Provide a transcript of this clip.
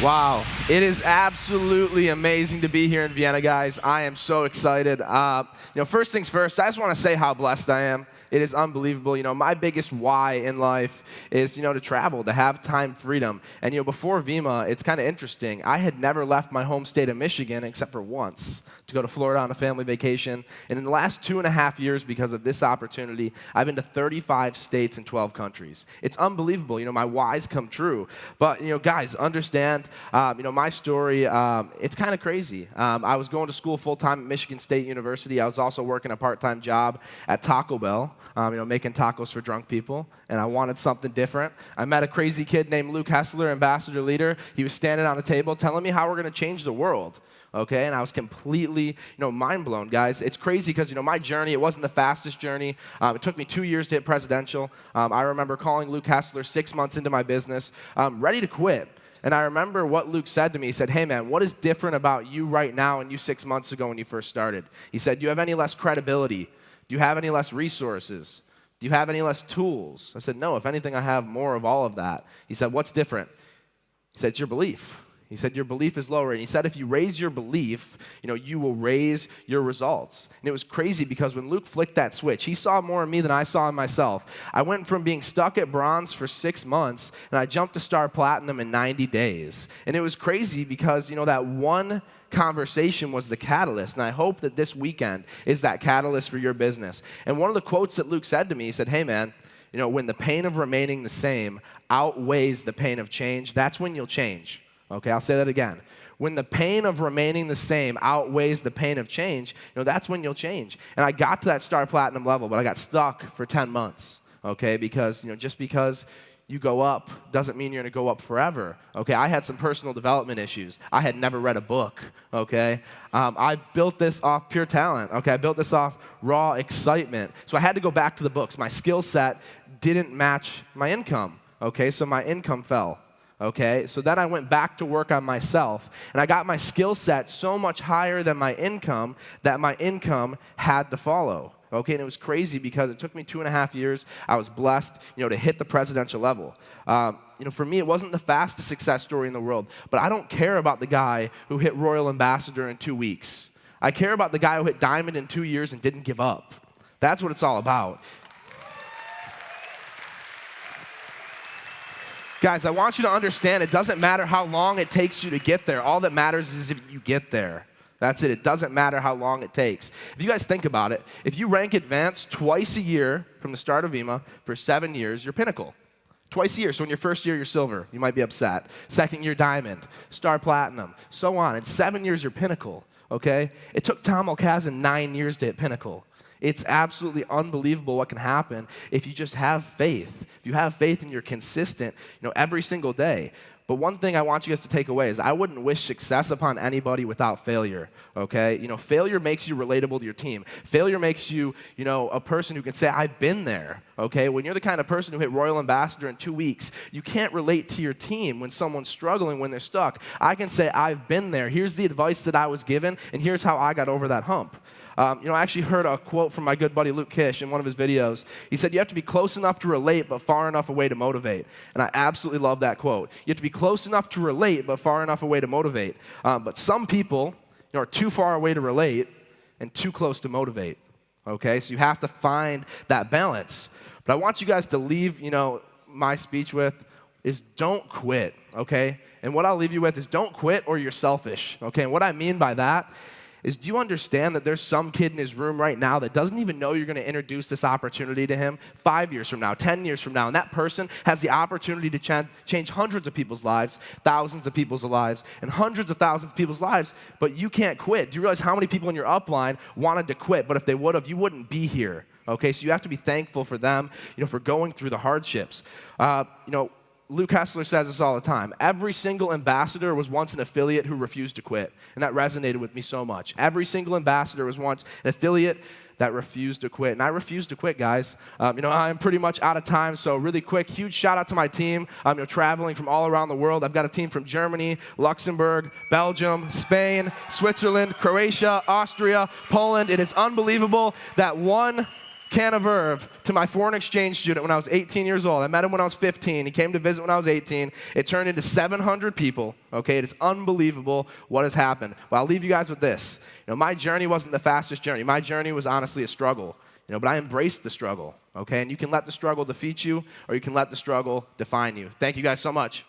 Wow, it is absolutely amazing to be here in Vienna, guys. I am so excited. First things first, I just want to say how blessed I am. It is unbelievable. My biggest why in life is, to travel, to have time freedom. And, before Vima, it's kind of interesting. I had never left my home state of Michigan except for once to go to Florida on a family vacation. And in the last 2.5 years, because of this opportunity, I've been to 35 states and 12 countries. It's unbelievable. My whys come true. But, guys, understand, my story, it's kind of crazy. I was going to school full-time at Michigan State University. I was also working a part-time job at Taco Bell, making tacos for drunk people, and I wanted something different. I met a crazy kid named Luke Hessler, ambassador leader. He was standing on a table telling me how we're going to change the world. Okay, and I was completely, mind blown, guys. It's crazy because, my journey, it wasn't the fastest journey. It took me 2 years to hit presidential. I remember calling Luke Hessler 6 months into my business, ready to quit. And I remember what Luke said to me. He said, "Hey, man, what is different about you right now and you 6 months ago when you first started?" He said, "Do you have any less credibility? Do you have any less resources? Do you have any less tools?" I said, "No, if anything, I have more of all of that." He said, "What's different?" He said, "It's your belief." He said, "Your belief is lower." And he said, if you raise your belief, you will raise your results. And it was crazy because when Luke flicked that switch, he saw more in me than I saw in myself. I went from being stuck at bronze for 6 months, and I jumped to star platinum in 90 days. And it was crazy because, that one conversation was the catalyst. And I hope that this weekend is that catalyst for your business. And one of the quotes that Luke said to me, he said, "Hey, man, when the pain of remaining the same outweighs the pain of change, that's when you'll change." Okay, I'll say that again. When the pain of remaining the same outweighs the pain of change, that's when you'll change. And I got to that star platinum level, but I got stuck for 10 months, okay? Because, just because you go up doesn't mean you're going to go up forever, okay? I had some personal development issues. I had never read a book, okay? I built this off pure talent, okay? I built this off raw excitement. So I had to go back to the books. My skill set didn't match my income, okay? So my income fell. Okay, so then I went back to work on myself, and I got my skill set so much higher than my income that my income had to follow. Okay, and it was crazy because it took me 2.5 years. I was blessed, to hit the presidential level. For me, it wasn't the fastest success story in the world, but I don't care about the guy who hit Royal Ambassador in 2 weeks. I care about the guy who hit Diamond in 2 years and didn't give up. That's what it's all about. Guys, I want you to understand it doesn't matter how long it takes you to get there. All that matters is if you get there. That's it. It doesn't matter how long it takes. If you guys think about it, if you rank advanced twice a year from the start of VIMA for 7 years, you're pinnacle. Twice a year. So in your first year, you're silver. You might be upset. Second year, diamond. Star platinum. So on. In 7 years, you're pinnacle. Okay? It took Tom Mulcahy 9 years to hit pinnacle. It's absolutely unbelievable what can happen if you just have faith. If you have faith and you're consistent, every single day. But one thing I want you guys to take away is I wouldn't wish success upon anybody without failure, okay? Failure makes you relatable to your team. Failure makes you, a person who can say, "I've been there," okay? When you're the kind of person who hit Royal Ambassador in 2 weeks, you can't relate to your team when someone's struggling, when they're stuck. I can say, "I've been there. Here's the advice that I was given, and here's how I got over that hump." I actually heard a quote from my good buddy Luke Kish in one of his videos. He said, "You have to be close enough to relate, but far enough away to motivate." And I absolutely love that quote. You have to be close enough to relate, but far enough away to motivate. But some people are too far away to relate and too close to motivate. Okay, so you have to find that balance. But I want you guys to leave, my speech with is don't quit. Okay, and what I'll leave you with is don't quit or you're selfish. Okay, and what I mean by that is, do you understand that there's some kid in his room right now that doesn't even know you're going to introduce this opportunity to him 5 years from now, 10 years from now, and that person has the opportunity to change hundreds of people's lives, thousands of people's lives, and hundreds of thousands of people's lives, but you can't quit. Do you realize how many people in your upline wanted to quit, but if they would have, you wouldn't be here, okay? So you have to be thankful for them, for going through the hardships. Luke Hessler says this all the time. Every single ambassador was once an affiliate who refused to quit. And that resonated with me so much. Every single ambassador was once an affiliate that refused to quit. And I refuse to quit, guys. I'm pretty much out of time, so really quick, huge shout out to my team. Traveling from all around the world. I've got a team from Germany, Luxembourg, Belgium, Spain, Switzerland, Croatia, Austria, Poland. It is unbelievable that one can of Verve to my foreign exchange student when I was 18 years old. I met him when I was 15. He came to visit when I was 18. It turned into 700 people, okay? It is unbelievable what has happened. But I'll leave you guys with this. My journey wasn't the fastest journey. My journey was honestly a struggle, but I embraced the struggle, okay? And you can let the struggle defeat you, or you can let the struggle define you. Thank you guys so much.